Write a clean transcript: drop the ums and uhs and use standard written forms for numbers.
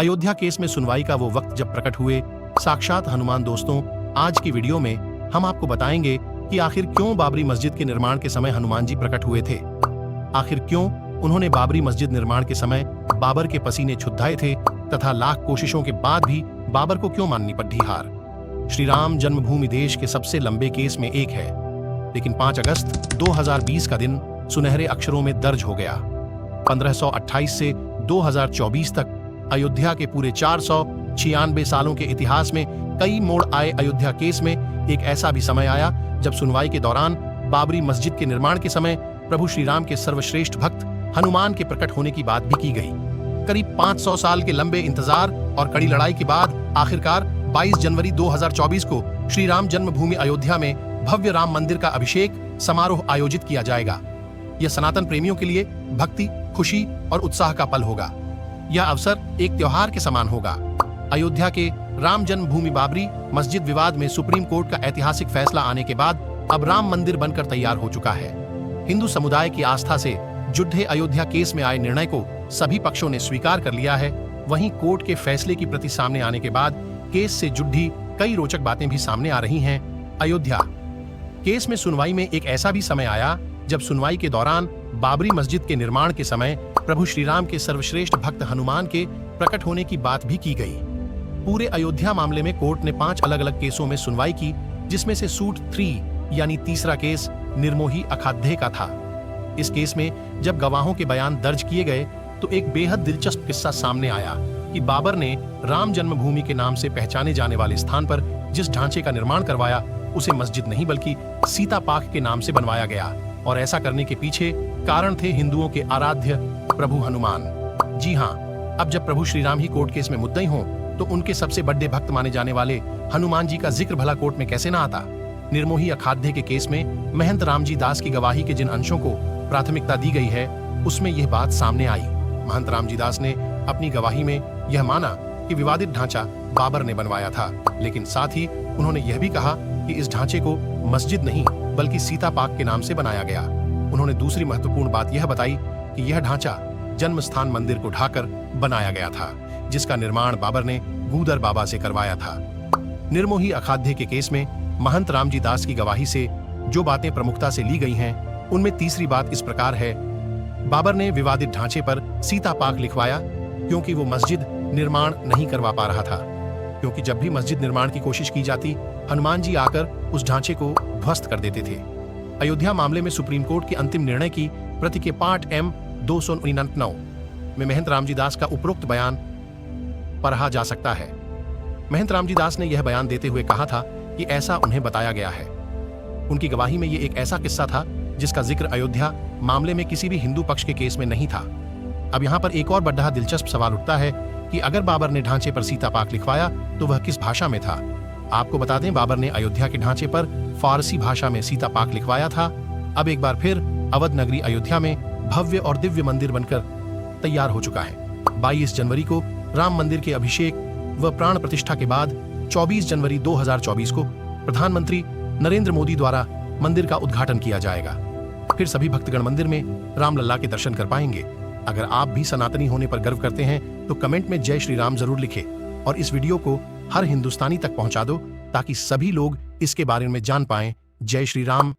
Ayodhya case में सुनवाई का वो वक्त जब प्रकट हुए साक्षात हनुमान। दोस्तों, आज की वीडियो में हम आपको बताएंगे कि आखिर क्यों बाबरी मस्जिद के निर्माण के समय हनुमान जी प्रकट हुए थे। आखिर क्यों उन्होंने बाबरी मस्जिद निर्माण के समय बाबर के पसीने छुद्धाए थे तथा लाख कोशिशों के बाद भी बाबर को क्यों माननी पड़ी हार। श्री राम जन्मभूमि देश के सबसे लंबे केस में एक है, लेकिन 5 अगस्त 2020 का दिन सुनहरे अक्षरों में दर्ज हो गया। 1528 से 2024 तक अयोध्या के पूरे 496 सालों के इतिहास में कई मोड़ आए। अयोध्या केस में एक ऐसा भी समय आया जब सुनवाई के दौरान बाबरी मस्जिद के निर्माण के समय प्रभु श्री राम के सर्वश्रेष्ठ भक्त हनुमान के प्रकट होने की बात भी की गई। करीब 500 साल के लंबे इंतजार और कड़ी लड़ाई के बाद आखिरकार 22 जनवरी 2024 को श्री राम जन्मभूमि अयोध्या में भव्य राम मंदिर का अभिषेक समारोह आयोजित किया जाएगा। यह सनातन प्रेमियों के लिए भक्ति, खुशी और उत्साह का पल होगा। यह अवसर एक त्योहार के समान होगा। अयोध्या के राम जन्मभूमि बाबरी मस्जिद विवाद में सुप्रीम कोर्ट का ऐतिहासिक फैसला आने के बाद अब राम मंदिर बनकर तैयार हो चुका है। हिंदू समुदाय की आस्था से जुड़े अयोध्या केस में आए निर्णय को सभी पक्षों ने स्वीकार कर लिया है। वहीं कोर्ट के फैसले की प्रति सामने आने के बाद केस से जुड़ी कई रोचक बातें भी सामने आ रही हैं। अयोध्या केस में सुनवाई में एक ऐसा भी समय आया जब सुनवाई के दौरान बाबरी मस्जिद के निर्माण के समय प्रभु श्री राम के सर्वश्रेष्ठ भक्त हनुमान के प्रकट होने की बात भी की गई। पूरे अयोध्या मामले में कोर्ट ने 5 अलग-अलग केसों में सुनवाई की, जिसमें से सूट 3 यानी तीसरा केस निर्मोही अखाध्य का था। इस केस में जब गवाहों के बयान दर्ज किए गए तो एक बेहद दिलचस्प किस्सा सामने आया कि बाबर ने राम जन्मभूमि के नाम से पहचाने जाने वाले स्थान पर जिस ढांचे का निर्माण करवाया उसे मस्जिद नहीं बल्कि सीता पाक के नाम से बनवाया गया, और ऐसा करने के पीछे कारण थे हिंदुओं के आराध्य प्रभु हनुमान। जी हाँ, अब जब प्रभु श्री राम ही कोर्ट केस में मुद्दई हों तो उनके सबसे बड़े भक्त माने जाने वाले हनुमान जी का जिक्र भला कोर्ट में कैसे ना आता। निर्मोही अखाध्य के केस में महंत रामजी दास की गवाही के जिन अंशों को प्राथमिकता दी गई है उसमें यह बात सामने आई। महंत रामजी दास ने अपनी गवाही में यह माना कि विवादित ढांचा बाबर ने बनवाया था, लेकिन साथ ही उन्होंने यह भी कहा कि इस ढांचे को मस्जिद नहीं बल्कि सीता पाक के नाम से बनाया गया। उन्होंने दूसरी महत्वपूर्ण बात यह बताई कि यह ढांचा जन्म स्थान मंदिर को ढाकर बनाया गया था, जिसका निर्माण बाबर ने गूदर बाबा से करवाया था। निर्मोही अखाध्य के केस में महंत रामजी दास की गवाही से जो बातें प्रमुखता से ली गई हैं, उनमें तीसरी बात इस प्रकार है। बाबर ने विवादित ढांचे पर सीता पाक लिखवाया क्योंकि वो मस्जिद निर्माण नहीं करवा पा रहा था, क्योंकि जब भी मस्जिद निर्माण की कोशिश की जाती हनुमान जी आकर उस ढांचे को ध्वस्त कर देते थे। अयोध्या मामले में सुप्रीम कोर्ट के अंतिम निर्णय की प्रति के पार्ट M 299 में महंत रामजी दास का उपरोक्त बयान पढ़ा जा सकता है। महंत रामजी दास ने यह बयान देते हुए कहा था कि ऐसा उन्हें बताया गया है। उनकी गवाही में यह एक ऐसा किस्सा था जिसका जिक्र अयोध्या मामले में किसी भी हिंदू पक्ष के केस में नहीं था। अब यहाँ पर एक और बड़ा दिलचस्प सवाल उठता है कि अगर बाबर ने ढांचे पर सीता पाक लिखवाया तो वह किस भाषा में था। आपको बता दें, बाबर ने अयोध्या के ढांचे पर फारसी भाषा में सीता पाक लिखवाया था। अब एक बार फिर अवध नगरी अयोध्या में भव्य और दिव्य मंदिर बनकर तैयार हो चुका है। 22 जनवरी को राम मंदिर के अभिषेक व प्राण प्रतिष्ठा के बाद 24 जनवरी 2024 को प्रधानमंत्री नरेंद्र मोदी द्वारा मंदिर का उद्घाटन किया जाएगा। फिर सभी भक्तगण मंदिर में रामलला के दर्शन कर पाएंगे। अगर आप भी सनातनी होने पर गर्व करते हैं तो कमेंट में जय श्री राम जरूर लिखें और इस वीडियो को हर हिंदुस्तानी तक पहुंचा दो ताकि सभी लोग इसके बारे में जान पाएं। जय श्री राम।